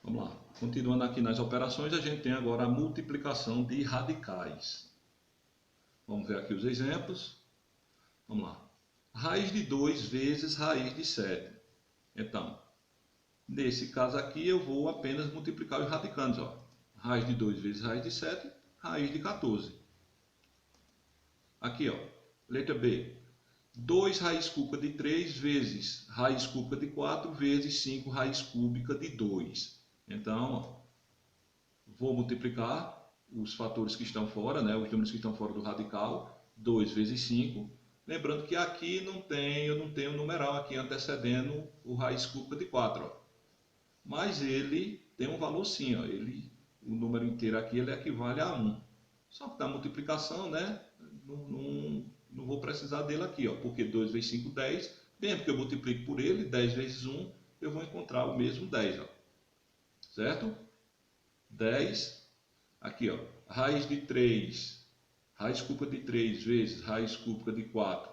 Vamos lá. Continuando aqui nas operações, a gente tem agora a multiplicação de radicais. Vamos ver aqui os exemplos. Vamos lá. Raiz de 2 vezes raiz de 7. Então, nesse caso aqui eu vou apenas multiplicar os radicantes. Ó. Raiz de 2 vezes raiz de 7, raiz de 14. Aqui, ó, letra B. 2 raiz cúbica de 3 vezes raiz cúbica de 4 vezes 5 raiz cúbica de 2. Então, ó, vou multiplicar os fatores que estão fora, né, os números que estão fora do radical, 2 vezes 5. Lembrando que aqui eu não tenho numeral aqui antecedendo o raiz cúbica de 4. Ó. Mas ele tem um valor sim, ó, o número inteiro aqui ele equivale a 1. Só que da multiplicação, né, não vou precisar dele aqui, ó, porque 2 vezes 5, 10. Dentro que eu multiplico por ele, 10 vezes 1, eu vou encontrar o mesmo 10. Ó. Certo? 10. Aqui, ó, raiz de 3, raiz cúbica de 3 vezes raiz cúbica de 4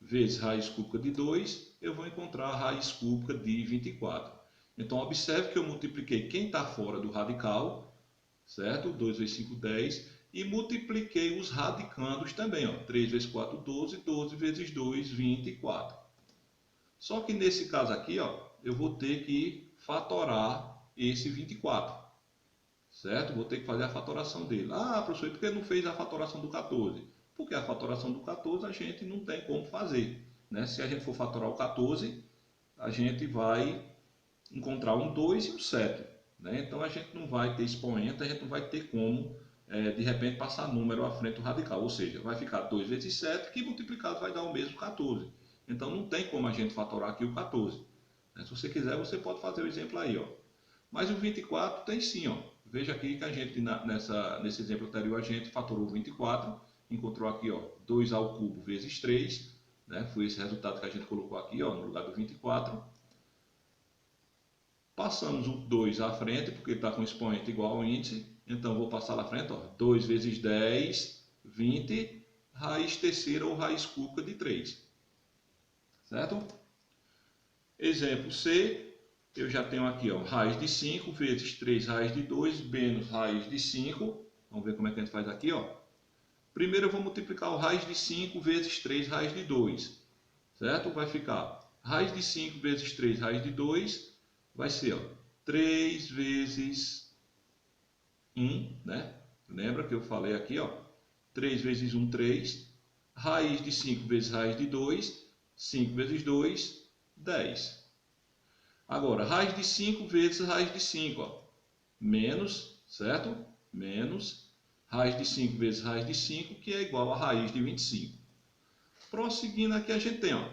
vezes raiz cúbica de 2, eu vou encontrar a raiz cúbica de 24. Então, observe que eu multipliquei quem está fora do radical, certo? 2 vezes 5, 10. E multipliquei os radicandos também. Ó. 3 vezes 4, 12. 12 vezes 2, 24. Só que nesse caso aqui, ó, eu vou ter que fatorar esse 24. Certo? Vou ter que fazer a fatoração dele. Ah, professor, por que não fez a fatoração do 14? Porque a fatoração do 14 a gente não tem como fazer. Né? Se a gente for fatorar o 14, a gente vai encontrar um 2 e um 7. Né? Então a gente não vai ter expoente, a gente não vai ter como, de repente, passar número à frente do radical. Ou seja, vai ficar 2 vezes 7, que multiplicado vai dar o mesmo 14. Então não tem como a gente fatorar aqui o 14. Né? Se você quiser, você pode fazer o exemplo aí. Ó. Mas o 24 tem sim. Ó. Veja aqui que a gente, nesse exemplo anterior, a gente fatorou 24, encontrou aqui, ó, 2 ao cubo vezes 3, né? Foi esse resultado que a gente colocou aqui, ó, no lugar do 24. Passamos o 2 à frente, porque está com expoente igual ao índice, então vou passar lá à frente, ó, 2 vezes 10, 20, raiz terceira ou raiz cúbica de 3. Certo? Exemplo C. Eu já tenho aqui, ó, raiz de 5 vezes 3 raiz de 2 menos raiz de 5. Vamos ver como é que a gente faz aqui. Ó. Primeiro eu vou multiplicar o raiz de 5 vezes 3 raiz de 2. Certo? Vai ficar raiz de 5 vezes 3 raiz de 2. Vai ser, ó, 3 vezes 1. Né? Lembra que eu falei aqui? Ó, 3 vezes 1, 3. Raiz de 5 vezes raiz de 2. 5 vezes 2, 10. Agora, raiz de 5 vezes raiz de 5, ó. Menos, certo? Menos raiz de 5 vezes raiz de 5, que é igual a raiz de 25. Prosseguindo aqui, a gente tem, ó,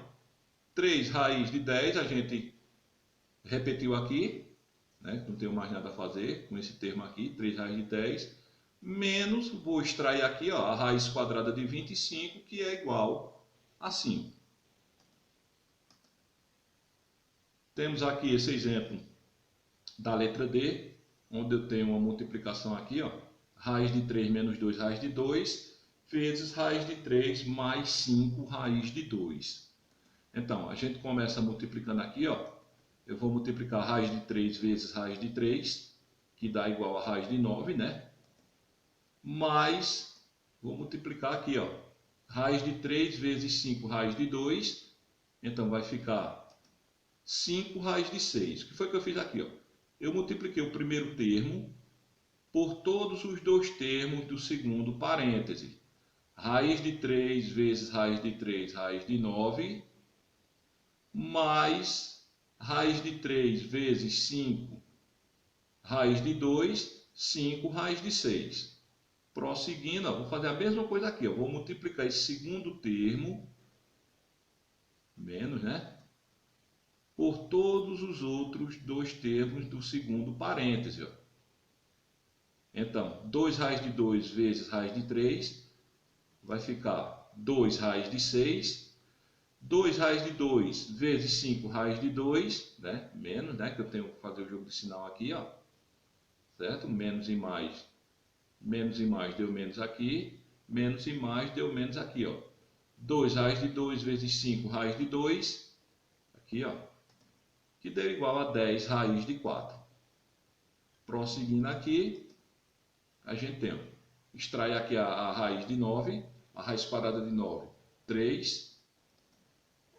3 raiz de 10, a gente repetiu aqui, né? Não tenho mais nada a fazer com esse termo aqui, 3 raiz de 10, menos, vou extrair aqui, ó, a raiz quadrada de 25, que é igual a 5. Temos aqui esse exemplo da letra D, onde eu tenho uma multiplicação aqui, ó, raiz de 3 menos 2 raiz de 2, vezes raiz de 3 mais 5 raiz de 2. Então, a gente começa multiplicando aqui, ó, eu vou multiplicar raiz de 3 vezes raiz de 3, que dá igual a raiz de 9, né? Mais, vou multiplicar aqui, ó, raiz de 3 vezes 5 raiz de 2, então vai ficar 5 raiz de 6. O que foi que eu fiz aqui? Ó? Eu multipliquei o primeiro termo por todos os dois termos do segundo parêntese. Raiz de 3 vezes raiz de 3, raiz de 9, mais raiz de 3 vezes 5, raiz de 2, 5 raiz de 6. Prosseguindo, ó, vou fazer a mesma coisa aqui. Ó. Vou multiplicar esse segundo termo, menos, né? Por todos os outros dois termos do segundo parêntese. Ó. Então, 2 raiz de 2 vezes raiz de 3 vai ficar 2 raiz de 6. 2 raiz de 2 vezes 5 raiz de 2, né? Menos, né? Que eu tenho que fazer o jogo de sinal aqui, ó. Certo? Menos e mais deu menos aqui. Menos e mais deu menos aqui, ó. 2 raiz de 2 vezes 5 raiz de 2. Aqui, ó. Que deu igual a 10 raiz de 4. Prosseguindo aqui, a gente tem, extrai aqui a raiz de 9, a raiz quadrada de 9, 3.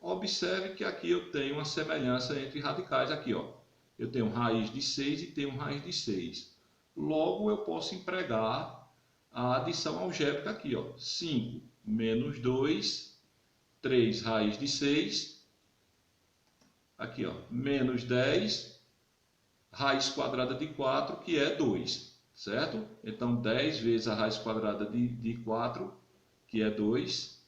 Observe que aqui eu tenho uma semelhança entre radicais aqui, ó. Eu tenho raiz de 6 e tenho raiz de 6. Logo, eu posso empregar a adição algébrica aqui, ó. 5 menos 2, 3 raiz de 6. Aqui, ó, menos 10, raiz quadrada de 4, que é 2, certo? Então, 10 vezes a raiz quadrada de 4, que é 2,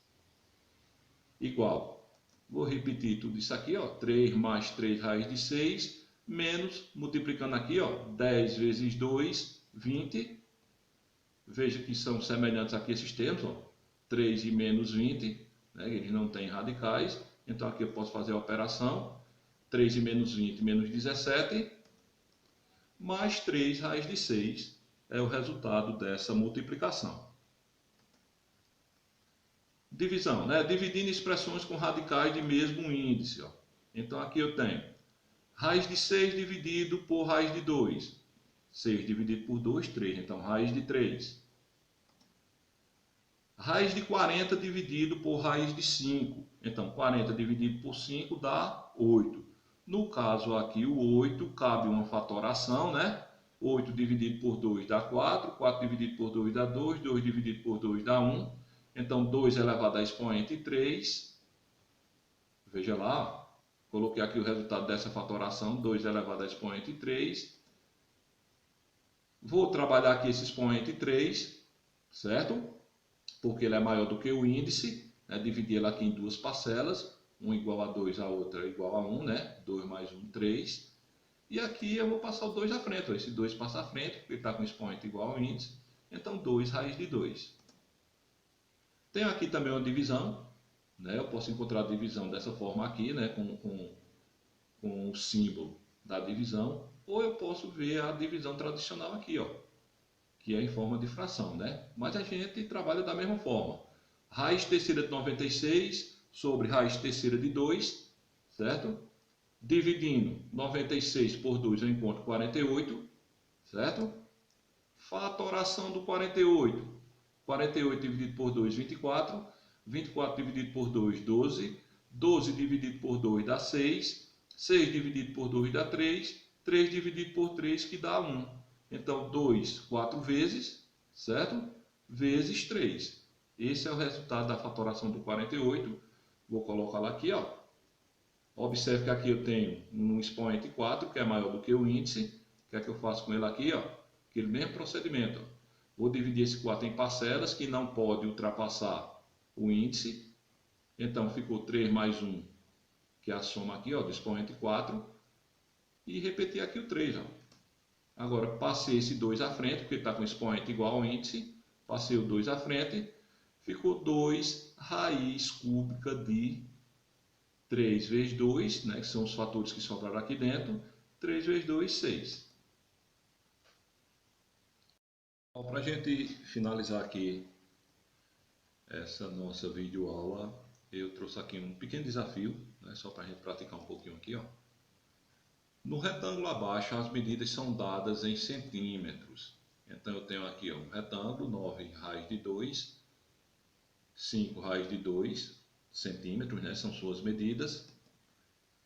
igual. Vou repetir tudo isso aqui, ó, 3 mais 3 raiz de 6, menos, multiplicando aqui, ó, 10 vezes 2, 20. Veja que são semelhantes aqui esses termos, ó, 3 e menos 20, né, eles não têm radicais. Então, aqui eu posso fazer a operação. 3 e menos 20, menos 17, mais 3 raiz de 6 é o resultado dessa multiplicação. Divisão, né? Dividindo expressões com radicais de mesmo índice. Ó. Então, aqui eu tenho raiz de 6 dividido por raiz de 2. 6 dividido por 2, 3. Então, raiz de 3. Raiz de 40 dividido por raiz de 5. Então, 40 dividido por 5 dá 8. No caso aqui, o 8, cabe uma fatoração, né? 8 dividido por 2 dá 4, 4 dividido por 2 dá 2, 2 dividido por 2 dá 1. Então, 2 elevado a expoente 3. Veja lá, coloquei aqui o resultado dessa fatoração, 2 elevado a expoente 3. Vou trabalhar aqui esse expoente 3, certo? Porque ele é maior do que o índice, né? Dividir ele aqui em duas parcelas. 1 igual a 2, a outra igual a 1, né? 2 mais 1, 3. E aqui eu vou passar o 2 à frente. Ó. Esse 2 passa à frente, porque ele está com expoente igual ao índice. Então, 2 raiz de 2. Tenho aqui também uma divisão. Né? Eu posso encontrar a divisão dessa forma aqui, né? com o símbolo da divisão. Ou eu posso ver a divisão tradicional aqui, ó, que é em forma de fração. Né? Mas a gente trabalha da mesma forma. Raiz terceira de 96... sobre raiz terceira de 2, certo? Dividindo 96 por 2 eu encontro 48, certo? Fatoração do 48. 48 dividido por 2, 24. 24 dividido por 2, 12. 12 dividido por 2 dá 6. 6 dividido por 2 dá 3. 3 dividido por 3 que dá 1. Então, 2, 4 vezes, certo? Vezes 3. Esse é o resultado da fatoração do 48. Vou colocar lá aqui, ó. Observe que aqui eu tenho um expoente 4, que é maior do que o índice. O que é que eu faço com ele aqui, ó? Aquele mesmo procedimento. Ó. Vou dividir esse 4 em parcelas, que não pode ultrapassar o índice. Então, ficou 3 mais 1, que é a soma aqui, ó, do expoente 4. E repetir aqui o 3, ó. Agora, passei esse 2 à frente, porque está com expoente igual ao índice. Passei o 2 à frente. Ficou 2 raiz cúbica de 3 vezes 2, né, que são os fatores que sobraram aqui dentro. 3 vezes 2, 6. Para a gente finalizar aqui essa nossa videoaula, eu trouxe aqui um pequeno desafio, né, só para a gente praticar um pouquinho aqui. Ó. No retângulo abaixo, as medidas são dadas em centímetros. Então, eu tenho aqui ó, um retângulo, 9 raiz de 2, 5 raiz de 2 centímetros, né, são suas medidas,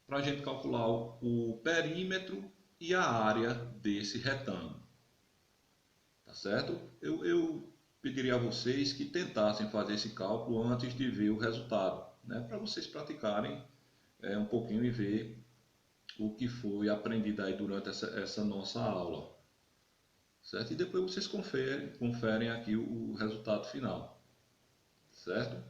para a gente calcular o perímetro e a área desse retângulo. Tá certo? Eu pediria a vocês que tentassem fazer esse cálculo antes de ver o resultado, né, para vocês praticarem um pouquinho e ver o que foi aprendido aí durante essa nossa aula. Certo? E depois vocês conferem aqui o resultado final. Certo?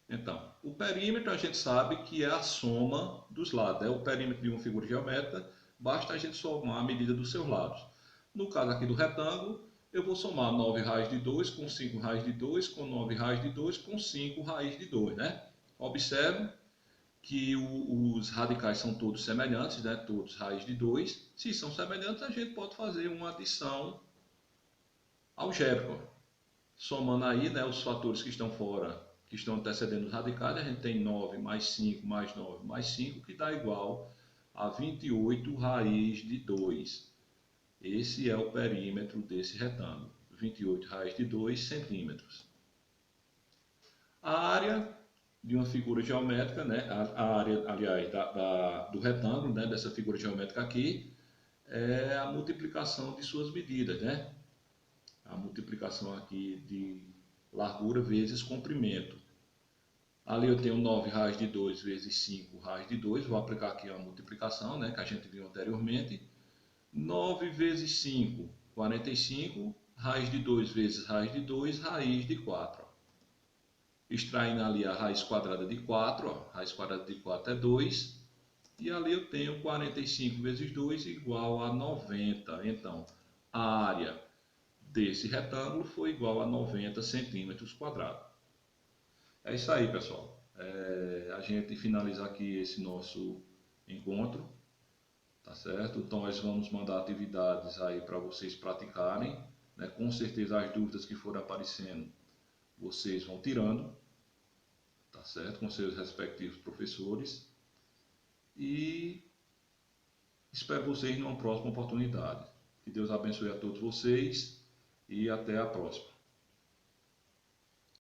Então, o perímetro a gente sabe que é a soma dos lados. É o perímetro de uma figura geométrica, basta a gente somar a medida dos seus lados. No caso aqui do retângulo, eu vou somar 9 raiz de 2 com 5 raiz de 2 com 9 raiz de 2 com 5 raiz de 2. Né? Observe que os radicais são todos semelhantes, né? Todos raiz de 2. Se são semelhantes, a gente pode fazer uma adição algébrica. Somando aí, né, os fatores que estão fora, que estão antecedendo os radicais, a gente tem 9 mais 5 mais 9 mais 5, que dá igual a 28 raiz de 2. Esse é o perímetro desse retângulo, 28 raiz de 2 centímetros. A área de uma figura geométrica, né? A área, aliás, do retângulo, né? Dessa figura geométrica aqui, é a multiplicação de suas medidas, né? A multiplicação aqui de largura vezes comprimento. Ali eu tenho 9 raiz de 2 vezes 5 raiz de 2, vou aplicar aqui a multiplicação, né, que a gente viu anteriormente. 9 vezes 5, 45, raiz de 2 vezes raiz de 2, raiz de 4. Extraindo ali a raiz quadrada de 4, ó, raiz quadrada de 4 é 2, e ali eu tenho 45 vezes 2 igual a 90. Então, a área desse retângulo foi igual a 90 centímetros quadrados. É isso aí, pessoal. A gente finaliza aqui esse nosso encontro, tá certo? Então, nós vamos mandar atividades aí para vocês praticarem, né? Com certeza as dúvidas que forem aparecendo, vocês vão tirando, tá certo? Com seus respectivos professores. E espero vocês numa próxima oportunidade. Que Deus abençoe a todos vocês e até a próxima.